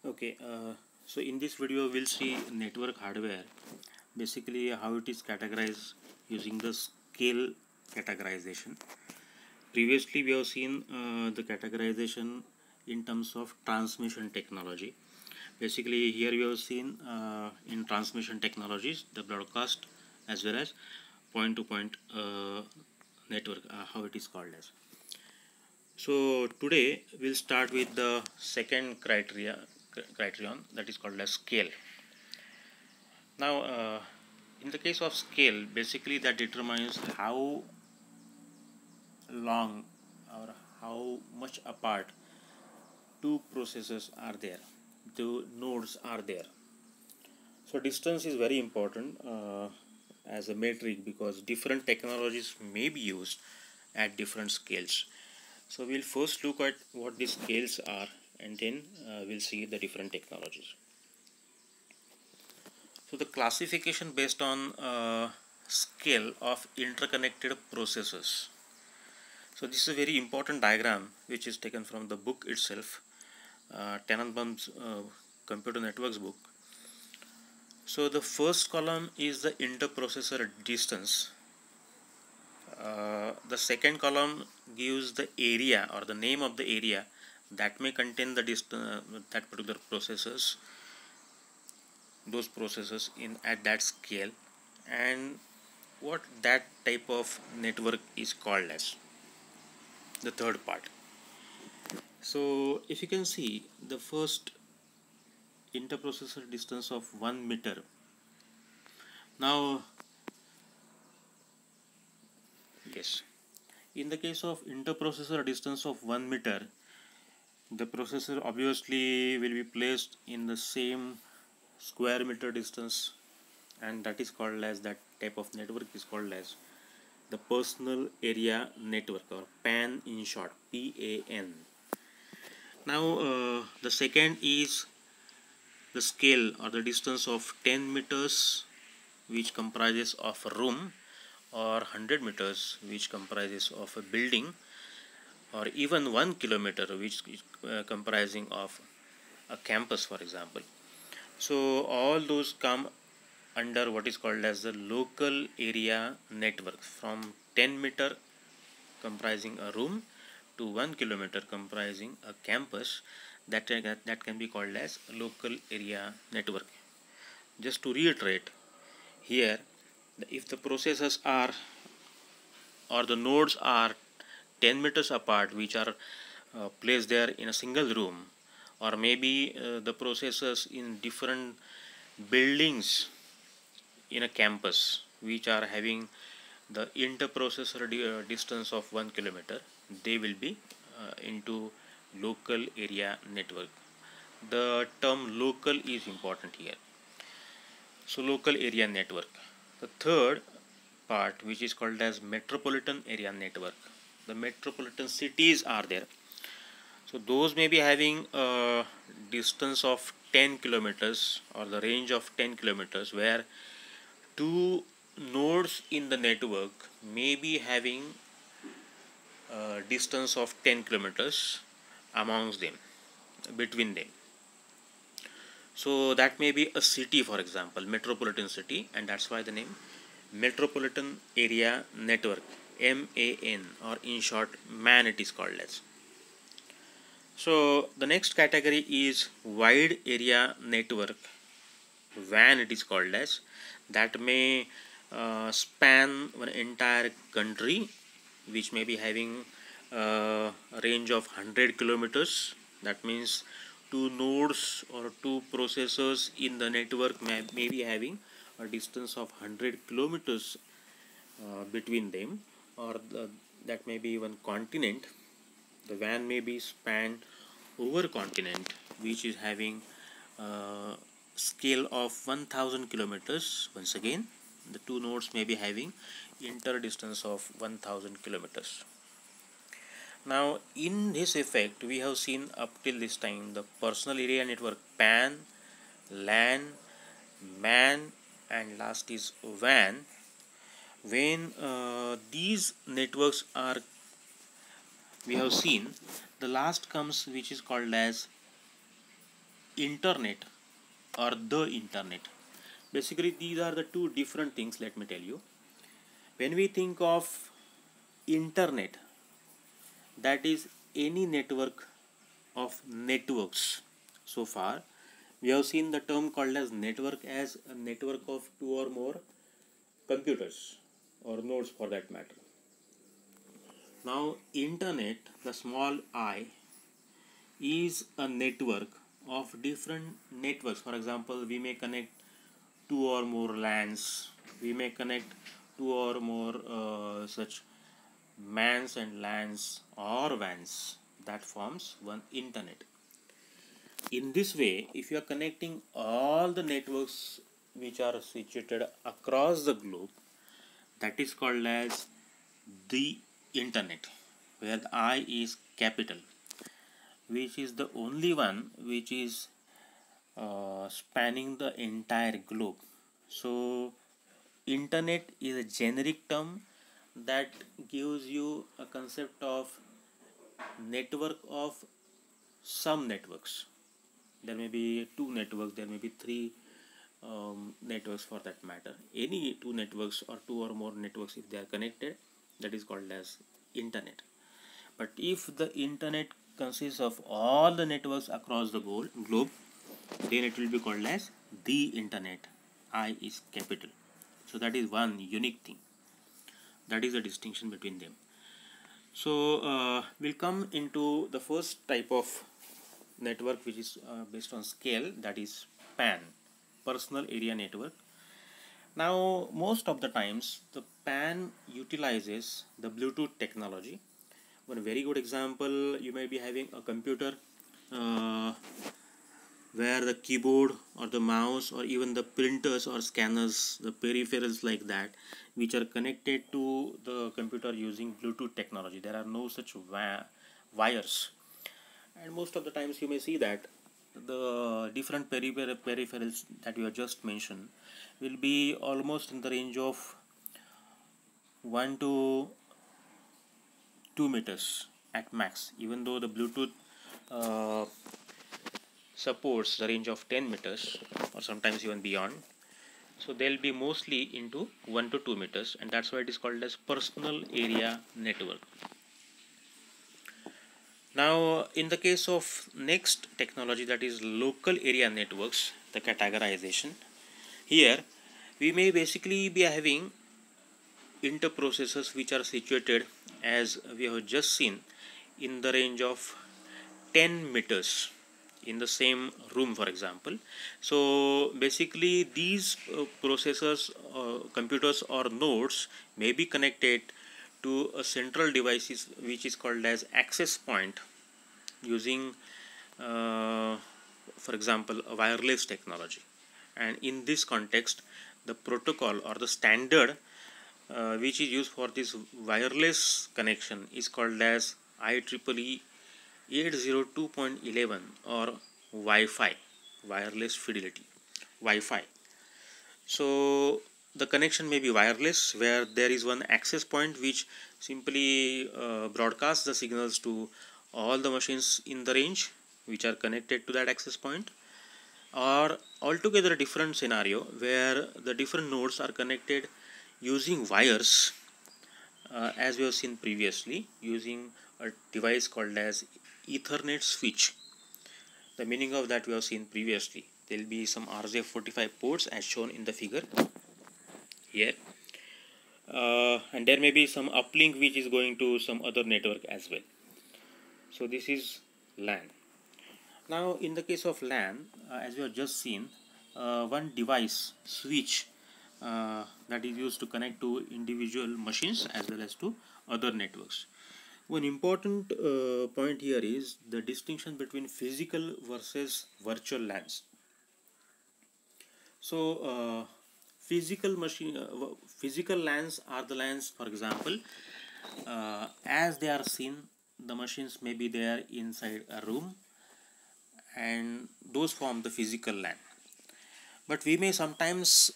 Okay, so in this video we'll see network hardware, basically how it is categorized using the scale categorization. Previously we have seen the categorization in terms of transmission technology. Basically here we have seen in transmission technologies the broadcast as well as point-to-point network, how it is called as. So today we'll start with the second criterion, that is called as scale. Now in the case of scale, basically that determines how long or how much apart two processors are there, two nodes are there. So distance is very important as a metric because different technologies may be used at different scales. So we'll first look at what these scales are, and then we'll see the different technologies. So the classification based on scale of interconnected processors. So this is a very important diagram which is taken from the book itself, Tenenbaum's computer networks book. So the first column is the interprocessor distance. The second column gives the area or the name of the area that may contain the that particular processors, those processors in at that scale, and what that type of network is called as, the third part. So if you can see the first interprocessor distance of 1 meter. Now yes, in the case of interprocessor distance of 1 meter, the processor obviously will be placed in the same square meter distance, and that is called as, that type of network is called as the personal area network, or PAN in short, PAN. Now the second is the scale or the distance of 10 meters, which comprises of a room, or 100 meters, which comprises of a building, or even 1 kilometer, which is comprising of a campus, for example. So all those come under what is called as the local area network, from 10 meter comprising a room to 1 kilometer comprising a campus. That can be called as local area network. Just to reiterate here, if the processors are, or the nodes are 10 meters apart, which are placed there in a single room, or maybe the processors in different buildings in a campus which are having the interprocessor distance of 1 kilometer, they will be into local area network. The term local is important here. So local area network. The third part, which is called as metropolitan area network. The metropolitan cities are there. So those may be having a distance of 10 kilometers or the range of 10 kilometers, where two nodes in the network may be having a distance of 10 kilometers amongst them, between them. So that may be a city, for example, metropolitan city, and that's why the name metropolitan area network, MAN, or in short MAN it is called as. So the next category is wide area network, WAN it is called as. That may span an entire country, which may be having a range of 100 kilometers. That means two nodes or two processors in the network may be having a distance of 100 kilometers between them, or that may be one continent. The WAN may be spanned over continent, which is having scale of 1000 kilometers. Once again, the two nodes may be having inter distance of 1000 kilometers. Now in this effect, we have seen up till this time the personal area network, PAN, LAN, MAN, and last is WAN. When these networks are, we have seen, the last comes which is called as internet or the internet. Basically, these are the two different things, let me tell you. When we think of internet, that is any network of networks. So far, we have seen the term called as network as a network of two or more computers or nodes for that matter. Now, internet, the small I, is a network of different networks. For example, we may connect two or more LANs, we may connect two or more such MANs and LANs or WANs. That forms one internet. In this way, if you are connecting all the networks which are situated across the globe, that is called as the internet, where the I is capital, which is the only one which is spanning the entire globe. So, internet is a generic term that gives you a concept of network of some networks. There may be two networks, there may be three networks for that matter. Any two networks or two or more networks, if they are connected, that is called as internet. But if the internet consists of all the networks across the globe, then it will be called as the internet. I is capital. So that is one unique thing. That is the distinction between them. So we'll come into the first type of network, which is based on scale, that is PAN, personal area network. Now, most of the times the PAN utilizes the Bluetooth technology. One very good example, you may be having a computer where the keyboard or the mouse or even the printers or scanners, the peripherals like that, which are connected to the computer using Bluetooth technology. There are no such wires, and most of the times you may see that the different peripherals that you have just mentioned will be almost in the range of 1 to 2 meters at max, even though the Bluetooth supports the range of 10 meters or sometimes even beyond. So they'll be mostly into 1 to 2 meters, and that's why it is called as personal area network. Now, in the case of next technology, that is local area networks, the categorization, here we may basically be having interprocessors which are situated, as we have just seen, in the range of 10 meters in the same room, for example. So basically these processors, computers or nodes may be connected to a central device which is called as access point using for example a wireless technology. And in this context, the protocol or the standard which is used for this wireless connection is called as IEEE 802.11 or Wi-Fi, wireless fidelity, Wi-Fi. So the connection may be wireless, where there is one access point which simply broadcasts the signals to all the machines in the range which are connected to that access point, or altogether a different scenario where the different nodes are connected using wires, as we have seen previously, using a device called as Ethernet switch. The meaning of that we have seen previously. There will be some RJ45 ports as shown in the figure here, and there may be some uplink which is going to some other network as well. So this is LAN. Now in the case of LAN, as we have just seen, one device switch that is used to connect to individual machines as well as to other networks. One important point here is the distinction between physical versus virtual LANs. So physical LANs are the LANs, for example, as they are seen, the machines may be there inside a room, and those form the physical LAN. But we may sometimes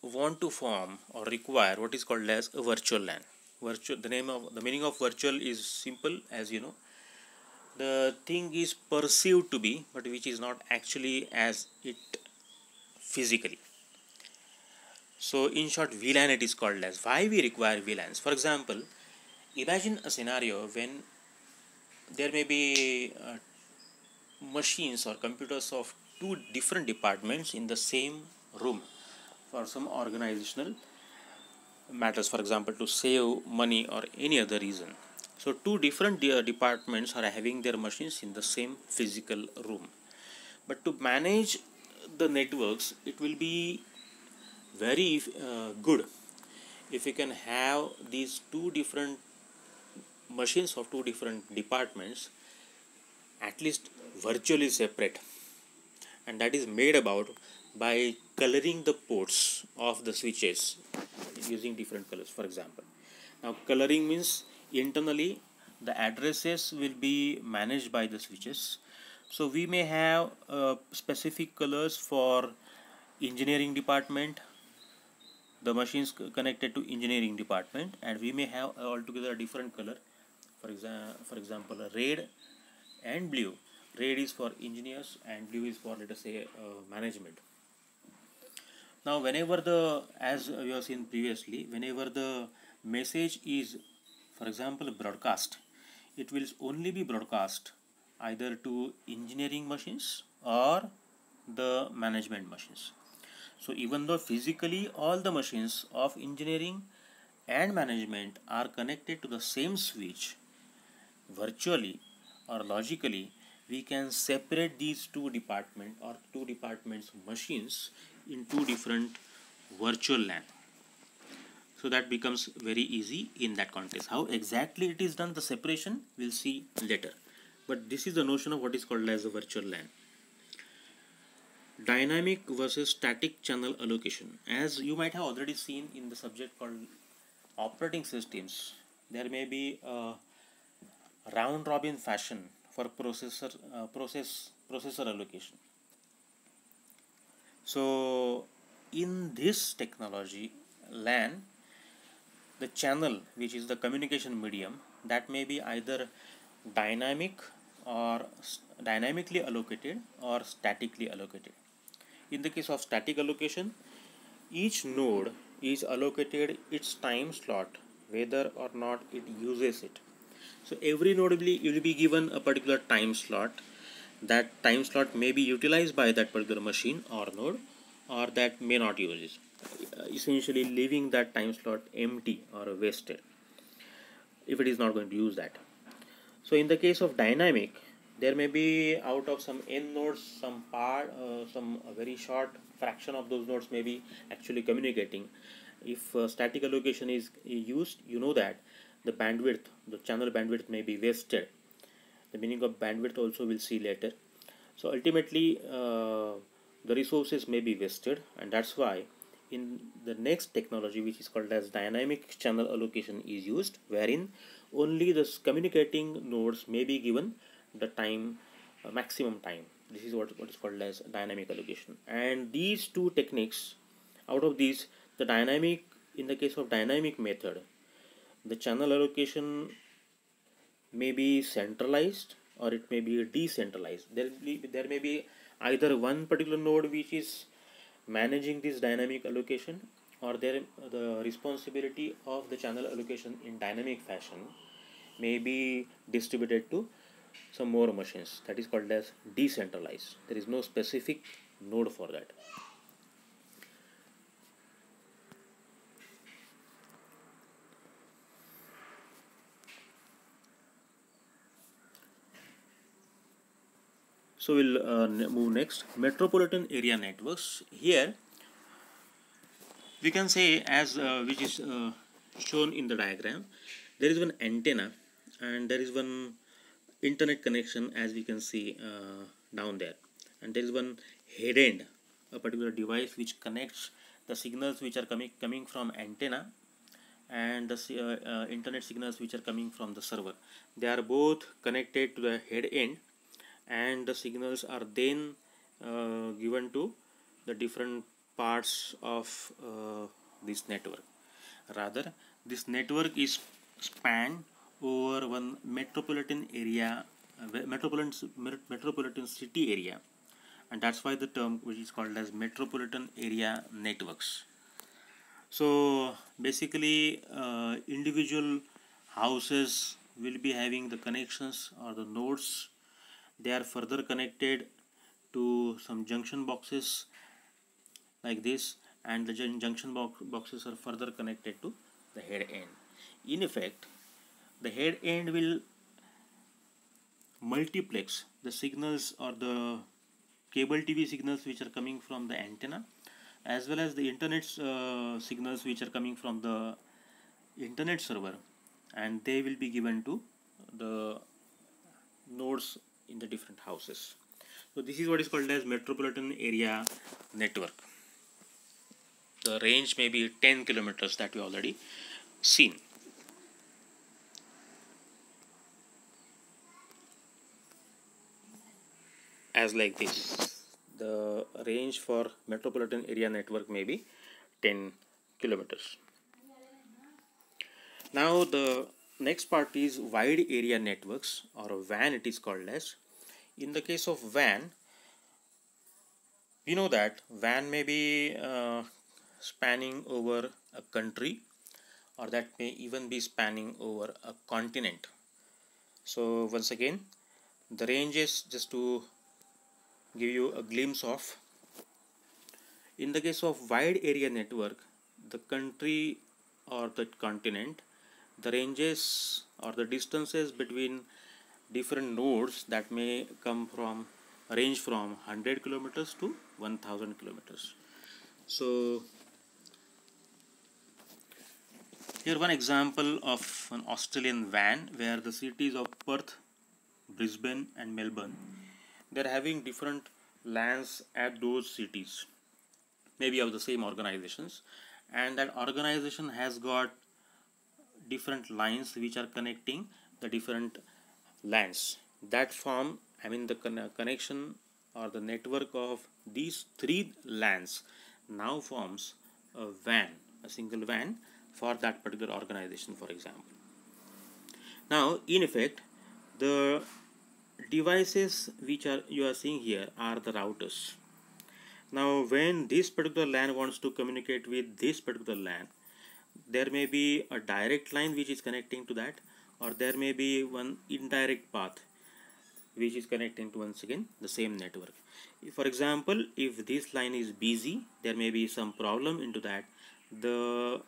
want to form or require what is called as a virtual LAN. The meaning of virtual is simple, as you know. the thing is perceived to be, but which is not actually as it physically. So in short, VLAN it is called as. Why we require VLANs? For example, imagine a scenario when there may be machines or computers of two different departments in the same room for some organizational matters, for example to save money or any other reason. So two different departments are having their machines in the same physical room, but to manage the networks it will be very good if you can have these two different machines of two different departments at least virtually separate, and that is made about by coloring the ports of the switches using different colors. For example, now coloring means internally the addresses will be managed by the switches, so we may have specific colors for engineering department, the machines connected to engineering department, and we may have altogether a different color. For example, red and blue. Red is for engineers and blue is for, let us say, management. Now whenever the, as we have seen previously, whenever the message is, for example, broadcast, it will only be broadcast either to engineering machines or the management machines. So even though physically all the machines of engineering and management are connected to the same switch, virtually or logically we can separate these two departments machines in two different virtual LAN. So that becomes very easy in that context. How exactly it is done, the separation, we'll see later. But this is the notion of what is called as a virtual LAN. Dynamic versus static channel allocation. As you might have already seen in the subject called operating systems, there may be a round robin fashion for processor allocation. So in this technology LAN, the channel, which is the communication medium, that may be either dynamically allocated or statically allocated. In the case of static allocation, each node is allocated its time slot whether or not it uses it. So every node will be given a particular time slot. That time slot may be utilized by that particular machine or node, or that may not use it, essentially leaving that time slot empty or wasted if it is not going to use that. So in the case of dynamic, there may be out of some n nodes, some very short fraction of those nodes may be actually communicating. If static allocation is used, you know that the channel bandwidth may be wasted. The meaning of bandwidth also we'll see later. So ultimately the resources may be wasted, and that's why in the next technology, which is called as dynamic channel allocation, is used, wherein only the communicating nodes may be given the time, maximum time. This is what is called as dynamic allocation. And these two techniques, out of these, the dynamic, in the case of dynamic method, the channel allocation may be centralized or it may be decentralized. There may be either one particular node which is managing this dynamic allocation, or the responsibility of the channel allocation in dynamic fashion may be distributed to some more machines. That is called as decentralized. There is no specific node for that. So we'll move next. Metropolitan area networks. Here we can say, as which is shown in the diagram, there is one antenna and there is one internet connection, as we can see down there, and there is one head end, a particular device which connects the signals which are coming from antenna and the internet signals which are coming from the server. They are both connected to the head end, and the signals are then given to the different parts of this network. Rather, this network is spanned over one metropolitan area metropolitan city area, and that's why the term which is called as metropolitan area networks. So basically, individual houses will be having the connections or the nodes. They are further connected to some junction boxes like this, and the junction boxes are further connected to the head end. In effect, the head end will multiplex the signals or the cable TV signals which are coming from the antenna, as well as the internet signals which are coming from the internet server, and they will be given to the nodes in the different houses. So this is what is called as metropolitan area network. The range may be 10 kilometers that we already seen. As like this, the range for metropolitan area network may be 10 kilometers. Now the next part is wide area networks, or WAN it is called as. In the case of WAN, we know that WAN may be spanning over a country, or that may even be spanning over a continent. So once again, the range is just to give you a glimpse of. In the case of wide area network, the country or the continent, the ranges or the distances between different nodes that may range from 100 kilometers to 1000 kilometers. So here one example of an Australian WAN where the cities of Perth, Brisbane and Melbourne, they are having different LANs at those cities, maybe of the same organizations, and that organization has got different lines which are connecting the different LANs. That form, the connection or the network of these three LANs now forms a WAN, a single WAN for that particular organization, for example. Now, in effect, the devices which you are seeing here are the routers. Now, when this particular LAN wants to communicate with this particular LAN, there may be a direct line which is connecting to that, or there may be one indirect path which is connecting to, once again, the same network. For example, if this line is busy, there may be some problem into that. The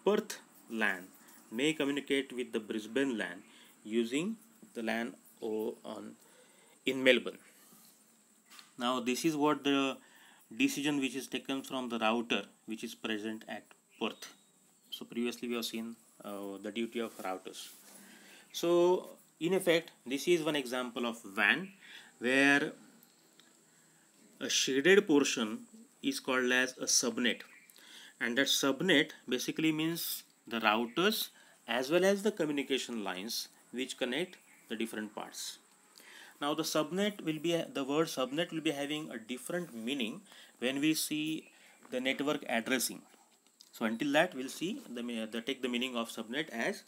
Perth LAN may communicate with the Brisbane LAN using the LAN in Melbourne. Now this is what the decision which is taken from the router which is present at Perth. So previously we have seen the duty of routers. So in effect, this is one example of WAN where a shaded portion is called as a subnet, and that subnet basically means the routers as well as the communication lines which connect the different parts. Now the word subnet will be having a different meaning when we see the network addressing. So until that, we'll see take the meaning of subnet as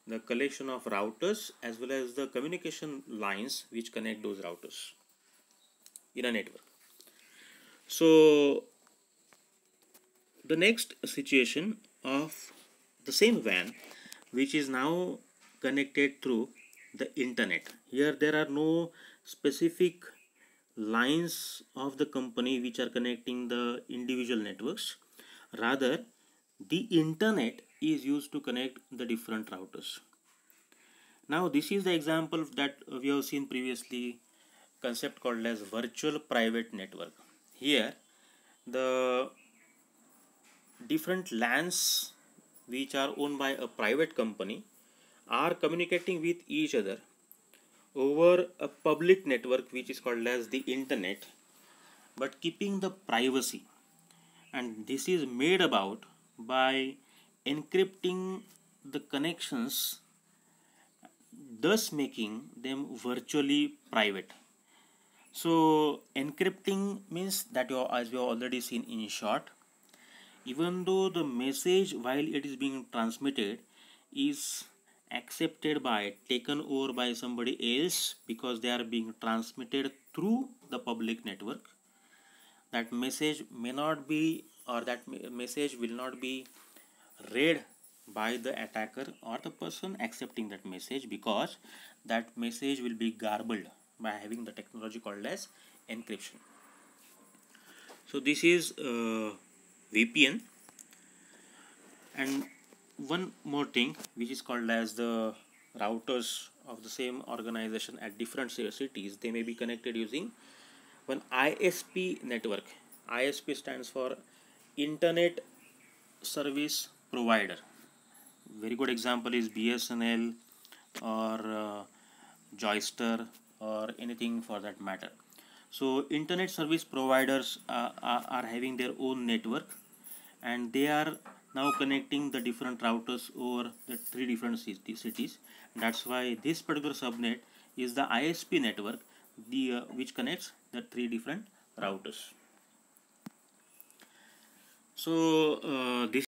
the collection of routers as well as the communication lines which connect those routers in a network. So the next situation of the same WAN which is now connected through the internet. Here there are no specific lines of the company which are connecting the individual networks. Rather, the internet is used to connect the different routers. Now this is the example that we have seen previously, concept called as virtual private network. Here the different LANs which are owned by a private company are communicating with each other over a public network which is called as the internet, but keeping the privacy, and this is made about by encrypting the connections, thus making them virtually private. So encrypting means that, as we have already seen in short, even though the message while it is being transmitted is accepted by, taken over by somebody else because they are being transmitted through the public network. That message may not be, or that message will not be read by the attacker or the person accepting that message, because that message will be garbled by having the technology called as encryption. So this is VPN. And one more thing which is called as the routers of the same organization at different cities, they may be connected using one ISP network. ISP stands for Internet Service Provider. Very good example is BSNL or Joyster or anything for that matter. So internet service providers are having their own network, and they are now connecting the different routers over the 3 different cities. That's why this particular subnet is the ISP network, which connects the 3 different routers. So this